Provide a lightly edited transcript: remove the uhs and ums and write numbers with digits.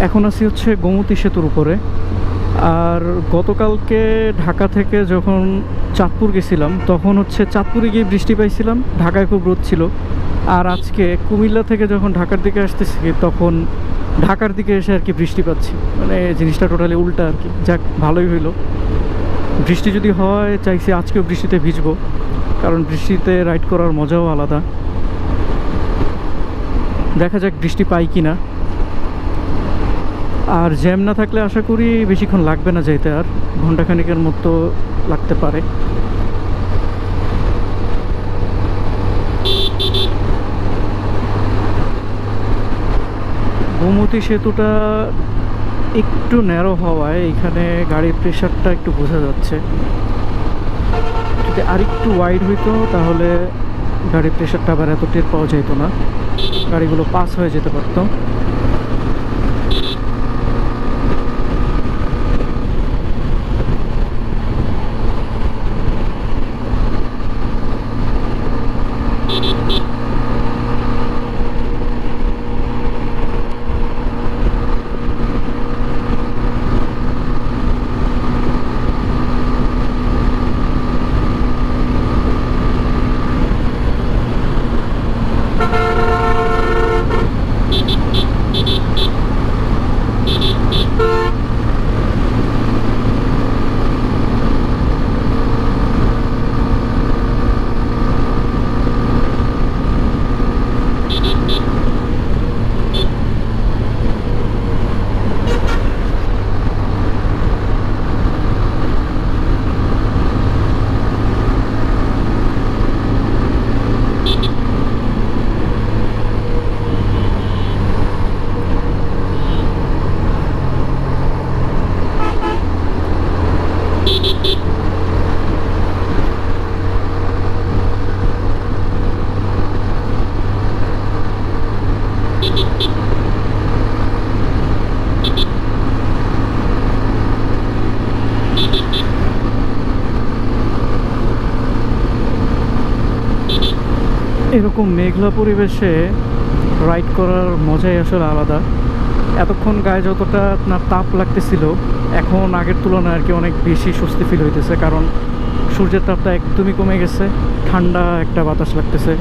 এখন আছি হচ্ছে গোমতী সেতুর উপরে। আর গতকালকে ঢাকা থেকে যখন চাঁদপুর গেছিলাম তখন হচ্ছে চাঁদপুরে গিয়ে বৃষ্টি পাইছিলাম, ঢাকায় খুব রোদ ছিল। আর আজকে কুমিল্লা থেকে যখন ঢাকার দিকে আসতেছি তখন ঢাকার দিকে এসে আর কি বৃষ্টি পাচ্ছি। মানে জিনিসটা টোটালি উল্টা আর কি। যাক, ভালোই হইলো। বৃষ্টি যদি হয় চাইছি আজকেও বৃষ্টিতে ভিজবো, কারণ বৃষ্টিতে রাইড করার মজাও আলাদা। দেখা যাক বৃষ্টি পাই কি না। আর জ্যাম না থাকলে আশা করি বেশিক্ষণ লাগবে না যেতে, আর ঘন্টাখানিকের মতো লাগতে পারে। গোমতী সেতুটা একটু ন্যারো হওয়ায় এখানে গাড়ির প্রেশারটা একটু বোঝা যাচ্ছে। যদি আরেকটু ওয়াইড হইতো তাহলে গাড়ির প্রেশারটা আবার এত টের পাওয়া যেত না, গাড়িগুলো পাস হয়ে যেতে পারতো। এরকম মেঘলা পরিবেশে রাইড করার মজাই আসলে আলাদা। এতক্ষণ গায়ে যতটা না তাপ লাগতেছিল, এখন আগের তুলনায় আর কি অনেক বেশি স্বস্তি ফিল হইতেছে, কারণ সূর্যের তাপটা একদমই কমে গেছে, ঠান্ডা একটা বাতাস লাগতেছে।